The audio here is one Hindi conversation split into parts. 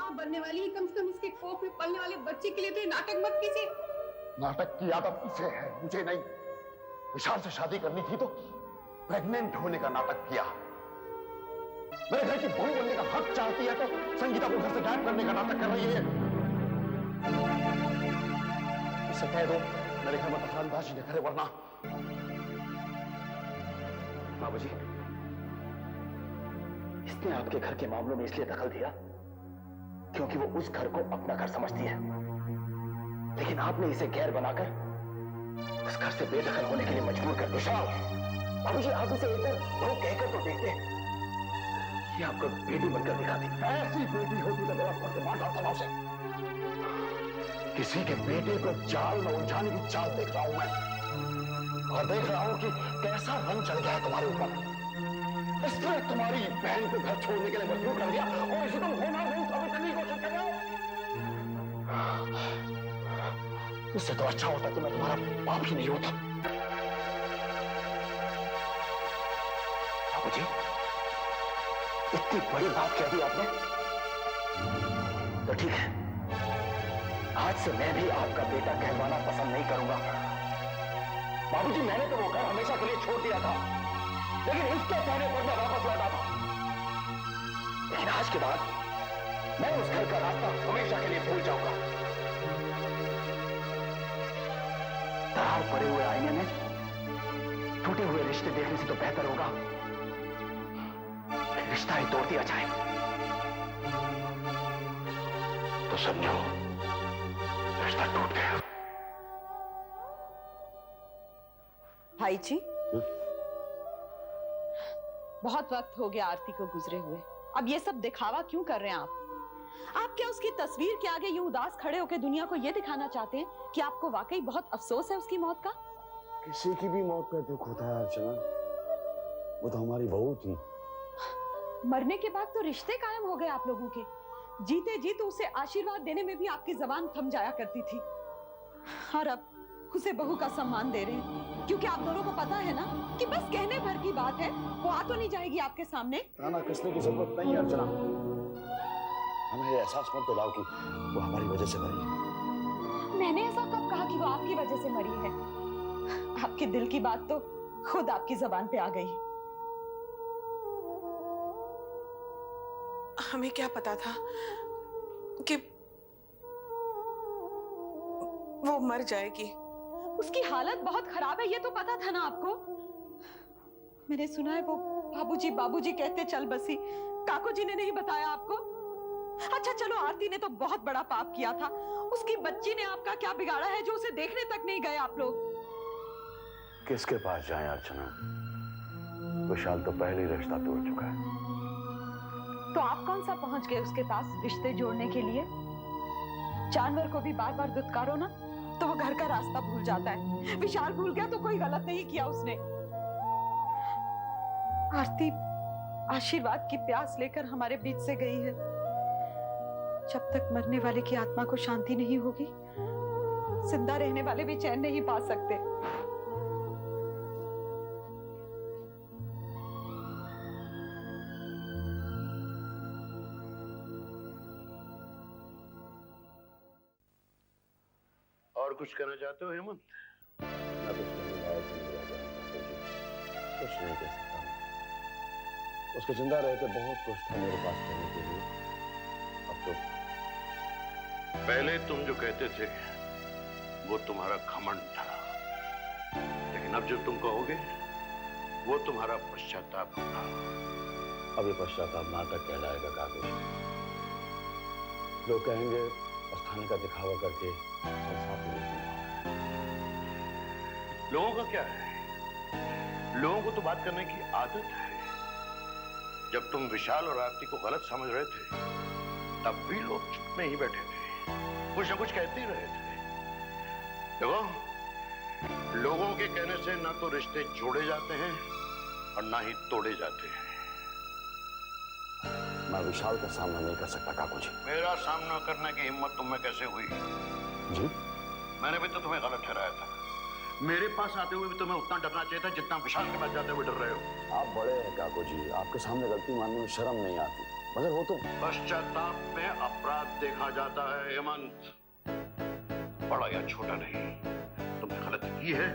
माँ बनने वाली है, कम से कम इसके कोख में पलने वाले बच्चे के लिए तो ये नाटक मत कीजिए। नाटक की आदत इसे है, मुझे नहीं। विशाल से शादी करनी थी तो प्रेग्नेंट होने का नाटक किया। मेरे घर की बहू बनने का हक चाहती है तो संगीता को घर से गायब करने का नाटक कर रही है। इसे कह दो मेरे घर में दखलंदाजी न करे, वरना। बाबूजी, इसने आपके घर के मामलों में इसलिए दखल दिया क्योंकि वो उस घर को अपना घर समझती है, लेकिन आपने इसे गैर बनाकर उस घर से बेदखल होने के लिए मजबूर कर दिया। बाबूजी, आप इसे एक बार बहू कहकर तो देखते, ये आपको बेटी बनकर दिखाती। ऐसी बेटी होती तो मेरा फर्ज मानता था उसे। किसी के बेटे को जाल में उलझाने की चाल देख रहा हूं मैं, और देख रहा हूं कि कैसा रंग चढ़ गया है तुम्हारे ऊपर। इसने तुम्हारी बहन को घर छोड़ने के लिए मजबूर कर दिया और इसे तुम होना नहीं साबित करने की कोशिश कर रहे हो। इससे तो अच्छा होता कि मैं तुम्हारा बाप ही नहीं होता। बाबूजी, इतनी बड़ी बात कह दी आपने, तो ठीक है, आज से मैं भी आपका बेटा कहलवाना पसंद नहीं करूंगा। बाबूजी, मैंने तो वो घर हमेशा के लिए छोड़ दिया था, लेकिन इसके कहने पर मैं वापस लौटा था। लेकिन आज के बाद मैं उस घर का रास्ता हमेशा के लिए भूल जाऊंगा। दरार पड़े हुए आईने में टूटे हुए रिश्ते देखने से तो बेहतर होगा रिश्ता ही तोड़ दिया जाए। तो समझो रिश्ता टूट गया। भाई जी, बहुत वक्त हो गया आरती को गुजरे हुए, अब ये सब दिखावा क्यों कर रहे हैं आप? आप क्या उसकी तस्वीर के आगे यूं उदास खड़े होकर दुनिया को ये दिखाना चाहते हैं कि आपको वाकई बहुत अफसोस है उसकी मौत का? किसी की भी मौत का दुख होता है अर्चना, वो तो हमारी बहू थी। मरने के बाद तो रिश्ते कायम हो गए आप लोगों के, जीते जी तो उसे आशीर्वाद देने में भी आपकी जबान थम जाया करती थी, और अब उसे बहू का सम्मान दे रहे हैं, क्योंकि आप दोनों को पता है ना कि बस कहने भर की बात है, वो आ तो नहीं जाएगी आपके सामने। ना किसने की जरूरत नहीं है अर्चना, हमें ये एहसास मत दिलाओ कि वो हमारी वजह से मरी है। मैंने ऐसा कब कहा कि वो आपकी वजह से मरी है? आपके दिल की बात तो खुद आपकी जबान पे आ गई। हमें क्या पता था कि वो मर जाएगी। उसकी हालत बहुत खराब है, ये तो पता था ना आपको? मैंने सुना है वो बाबूजी बाबूजी कहते चल बसी, काको जी ने नहीं बताया आपको? अच्छा चलो, आरती ने तो बहुत बड़ा पाप किया था, उसकी बच्ची ने आपका क्या बिगाड़ा है जो उसे देखने तक नहीं गए आप लोग? किसके पास जाएं अर्चना, विशाल तो पहले ही रिश्ता तोड़ चुका है। तो आप कौन सा पहुंच गए उसके पास रिश्ते जोड़ने के लिए? जानवर को भी बार बार दुत्कारो ना तो वो घर का रास्ता भूल जाता है। विशाल भूल गया तो कोई गलत नहीं किया उसने। आरती आशीर्वाद की प्यास लेकर हमारे बीच से गई है। जब तक मरने वाले की आत्मा को शांति नहीं होगी, जिंदा रहने वाले भी चैन नहीं पा सकते। और कुछ कहना चाहते हो हेमंत? कुछ नहीं कह सकता मैं। उसके जिंदा रहते बहुत कुछ था मेरे पास करने के लिए, अब तो। पहले तुम जो कहते थे वो तुम्हारा घमंड था, लेकिन अब जो तुम कहोगे वो तुम्हारा पश्चाताप होगा। अब ये पश्चाताप नाटक कहलाएगा कागज। लोग कहेंगे पछताने का दिखावा करके संसार में नहीं। लोगों का क्या है, लोगों को तो बात करने की आदत है। जब तुम विशाल और आरती को गलत समझ रहे थे तब भी लोग चुप में ही बैठे थे, कुछ न कुछ कहते ही रहे थे। देखो, लोगों के कहने से ना तो रिश्ते जोड़े जाते हैं और ना ही तोड़े जाते हैं। मैं विशाल का सामना नहीं कर सकता काकू जी। मेरा सामना करने की हिम्मत तुम में कैसे हुई? जी? मैंने भी तो तुम्हें गलत ठहराया था। मेरे पास आते हुए भी तुम्हें उतना डरना चाहिए था जितना विशाल के पास जाते हुए डर रहे हो। आप बड़े हैं काकू जी, आपके सामने गलती मानने में शर्म नहीं आती। मगर वो तो पश्चाताप में अपराध देखा जाता है हेमंत, बड़ा या छोटा नहीं। तुमने गलती की है,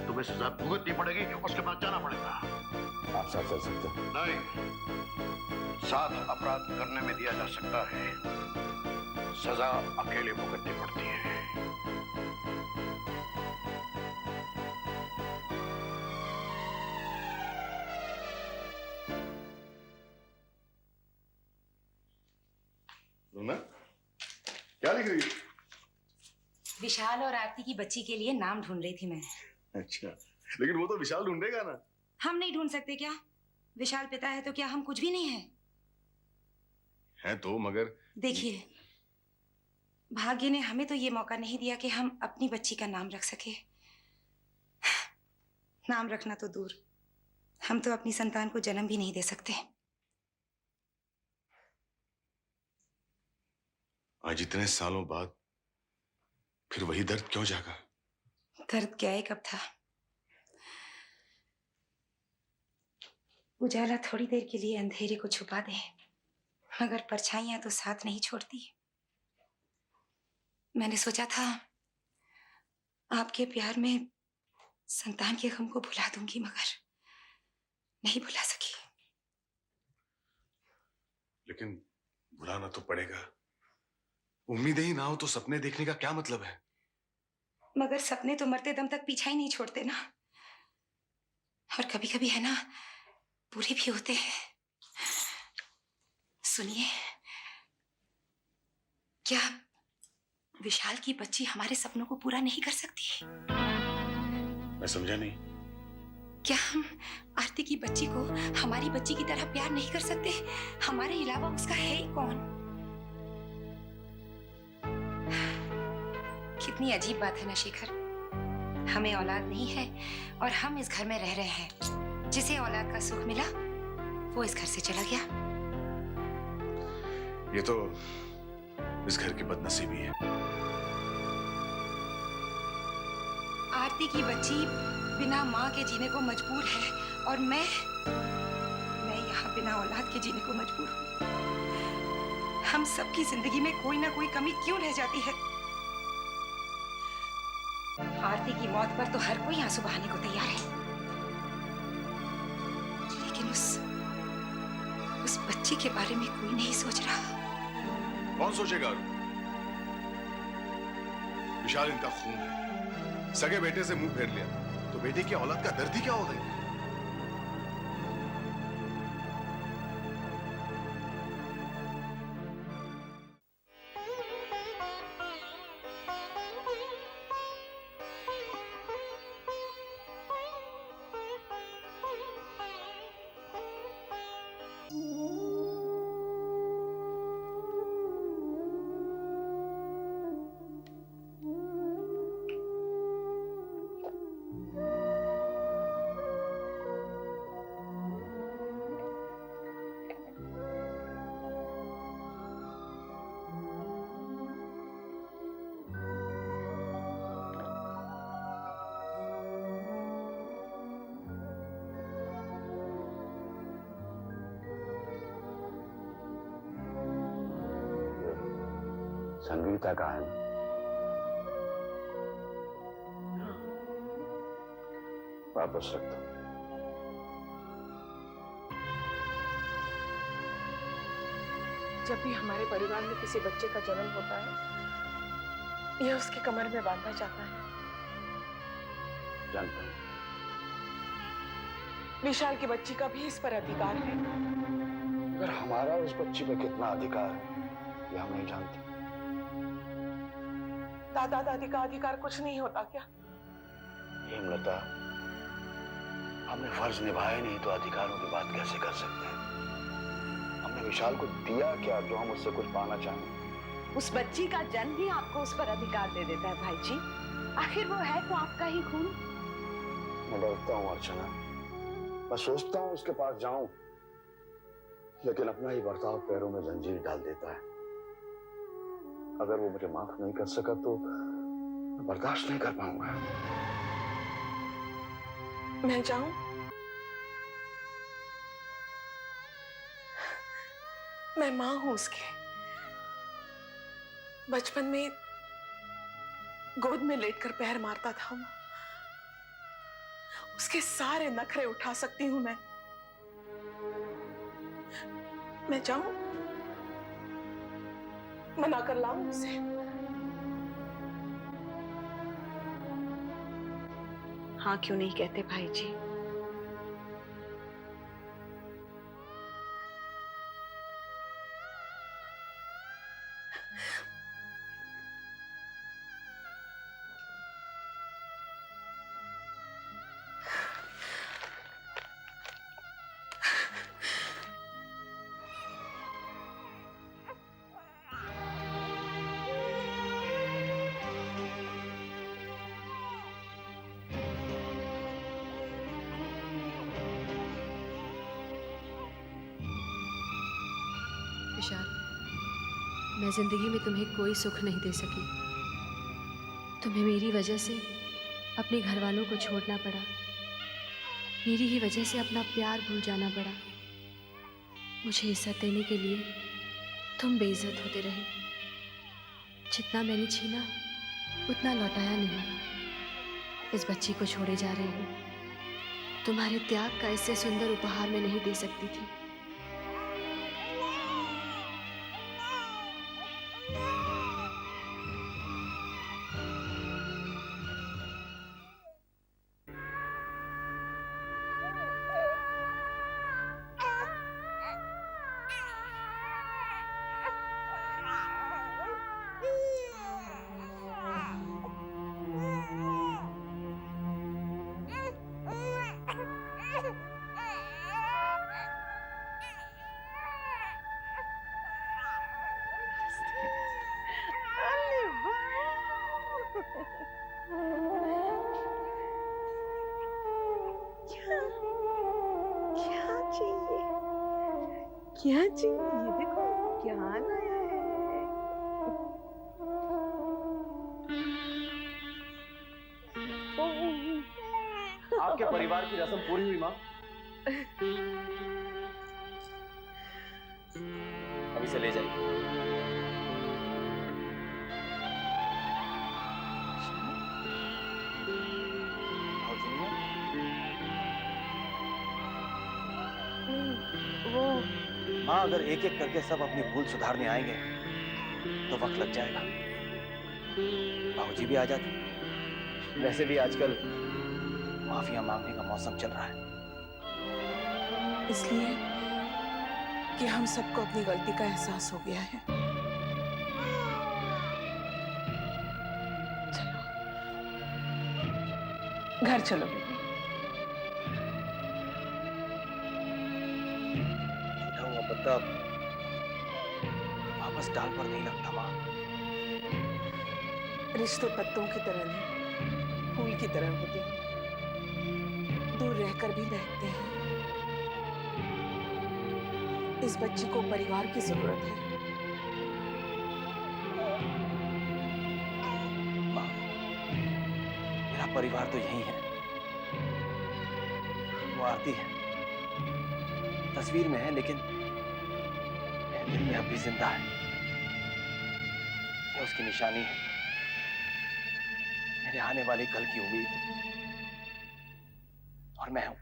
तुम्हें सजा भुगतनी पड़ेगी, उसके बाद जाना पड़ेगा। आप साथ चल सकते हैं। नहीं, साथ अपराध करने में दिया जा सकता है, सजा अकेले भुगतनी पड़ती है। क्या लिख रही है? विशाल और आरती की बच्ची के लिए नाम ढूंढ रही थी मैं। अच्छा, लेकिन वो तो विशाल ढूंढेगा ना। हम नहीं ढूंढ सकते क्या? विशाल पिता है तो क्या हम कुछ भी नहीं है? है तो, मगर देखिए, भाग्य ने हमें तो ये मौका नहीं दिया कि हम अपनी बच्ची का नाम रख सके। नाम रखना तो दूर, हम तो अपनी संतान को जन्म भी नहीं दे सकते। आज इतने सालों बाद फिर वही दर्द क्यों जागा? दर्द क्या कब था? उजाला थोड़ी देर के लिए अंधेरे को छुपा दे, मगर परछाइयां तो साथ नहीं छोड़ती। मैंने सोचा था आपके प्यार में संतान के गम को भुला दूंगी, मगर नहीं भुला सकी। लेकिन भुलाना तो पड़ेगा। उम्मीदें ही ना हो तो सपने देखने का क्या मतलब है? मगर सपने तो मरते दम तक पीछा ही नहीं छोड़ते ना। और कभी कभी है ना, पूरे भी होते हैं। सुनिए, क्या विशाल की बच्ची हमारे सपनों को पूरा नहीं कर सकती? मैं समझा नहीं। क्या हम आरती की बच्ची को हमारी बच्ची की तरह प्यार नहीं कर सकते? हमारे अलावा उसका है ही कौन? कितनी अजीब बात है ना शेखर, हमें औलाद नहीं है और हम इस घर में रह रहे हैं। जिसे औलाद का सुख मिला वो इस घर से चला गया। ये तो इस घर की बदनसीबी है। आरती की बच्ची बिना माँ के जीने को मजबूर है और मैं यहाँ बिना औलाद के जीने को मजबूर हूँ। हम सबकी जिंदगी में कोई ना कोई कमी क्यों रह जाती है? आरती की मौत पर तो हर कोई आंसू बहाने को तैयार है, लेकिन उस बच्ची के बारे में कोई नहीं सोच रहा। कौन सोचेगा? विशाल इनका खून है। सगे बेटे से मुंह फेर लिया तो बेटे की औलाद का दर्द ही क्या हो गई? संगीता का है ना? वापस रख दो। जब भी हमारे परिवार में किसी बच्चे का जन्म होता है, यह उसकी कमर में बांधा जाता है। जानता हूं। विशाल की बच्ची का भी इस पर अधिकार है। अगर हमारा उस बच्ची पे कितना अधिकार है ये हम नहीं जानते। दादा दादी का अधिकार कुछ नहीं होता क्या? हेमलता, हमने फर्ज निभाया नहीं तो अधिकारों की बात कैसे कर सकते हैं? हमने विशाल को दिया क्या जो हम उससे कुछ पाना चाहें? उस बच्ची का जन्म ही आपको उस पर अधिकार दे देता है भाई जी। आखिर वो है तो आपका ही खून। मैं डरता हूँ अर्चना, मैं सोचता हूँ उसके पास जाऊं, लेकिन अपना ही बर्ताव पैरों में जंजीर डाल देता है। अगर वो मुझे माफ नहीं कर सका तो मैं बर्दाश्त नहीं कर पाऊंगा। मैं जाऊं? मैं मां हूं उसके। बचपन में गोद में लेटकर पैर मारता था वो। उसके सारे नखरे उठा सकती हूं मैं। मैं जाऊं, मना कर लाऊं उसे? हाँ क्यों नहीं कहते भाई जी? विशाल, मैं जिंदगी में तुम्हें कोई सुख नहीं दे सकी। तुम्हें मेरी वजह से अपने घर वालों को छोड़ना पड़ा। मेरी ही वजह से अपना प्यार भूल जाना पड़ा। मुझे इज्जत देने के लिए तुम बेइज्जत होते रहे। जितना मैंने छीना उतना लौटाया नहीं। इस बच्ची को छोड़े जा रही हूँ। तुम्हारे त्याग का इससे सुंदर उपहार मैं नहीं दे सकती थी। क्या चाहिए? देखो क्या लाया है। आपके परिवार की रस्म पूरी हुई माँ? अब इसे ले जाइए। वो माँ, अगर एक एक करके सब अपनी भूल सुधारने आएंगे तो वक्त लग जाएगा। बाबूजी भी आ जाते। वैसे भी आजकल माफिया मांगने का मौसम चल रहा है। इसलिए कि हम सबको अपनी गलती का एहसास हो गया है। चलो घर चलो बेटी। टूटा हुआ पत्ता वापस डाल पर नहीं लगता माँ। रिश्ते पत्तों की तरह नहीं, फूल की तरह होते हैं। दूर रहकर भी महकते हैं। इस बच्ची को परिवार की जरूरत है। माँ, मेरा परिवार तो यही है। वो आरती है, तस्वीर में है, लेकिन मेरे दिल में अब भी जिंदा है। ये उसकी निशानी है, मेरे आने वाले कल की उम्मीद। और मैं हूं,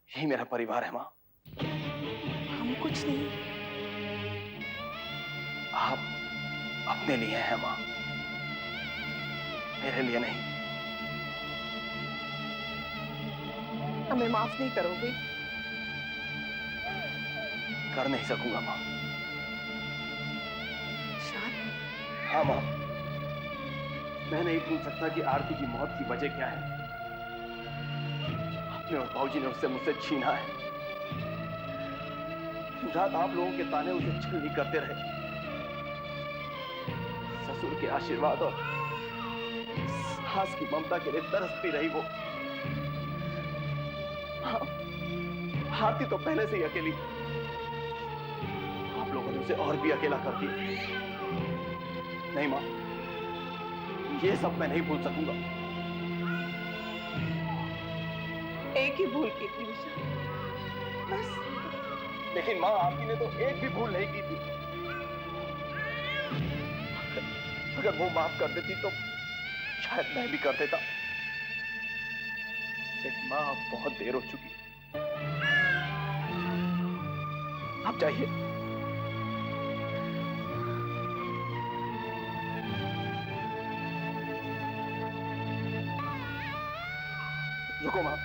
यही मेरा परिवार है माँ। हम कुछ नहीं। आप अपने लिए हैं माँ, मेरे लिए नहीं। हमें माफ नहीं करोगे? कर नहीं सकूंगा माँ। शांत। हाँ माँ, मैं नहीं भूल सकता कि आरती की मौत की वजह क्या है। आपने और बाबूजी ने उससे मुझसे छीना है। रात आप लोगों के ताने उसे छलनी करते रहे। ससुर के आशीर्वाद और सास की ममता के लिए तरसती रही वो। हाँ, आरती तो पहले से ही अकेली। आप लोगों ने उसे और भी अकेला कर दिया। नहीं मां, ये सब मैं नहीं भूल सकूंगा। एक ही भूल की थी विशाल, बस लेकिन मां आरती ने तो एक भी भूल नहीं की थी। अगर वो माफ कर देती तो शायद मैं भी कर देता। लेकिन मां अब बहुत देर हो चुकी है। आप जाइए। रुको मां।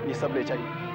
ये सब ले जाइए।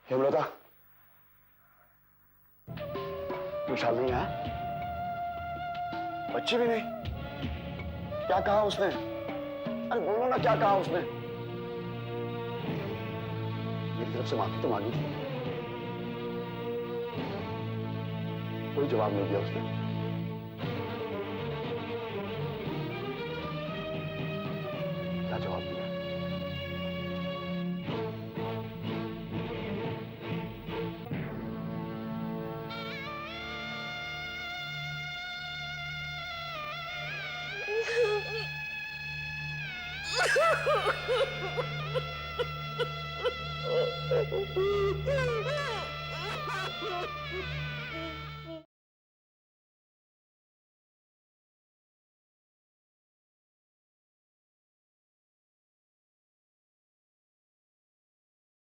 हेमलता, विशाल नहीं है? बच्ची भी नहीं? क्या कहा उसने? अरे बोलो ना, क्या कहा उसने? मेरी तरफ से माफी तो मांगी थी, कोई जवाब नहीं दिया उसने। क्या जवाब दिया?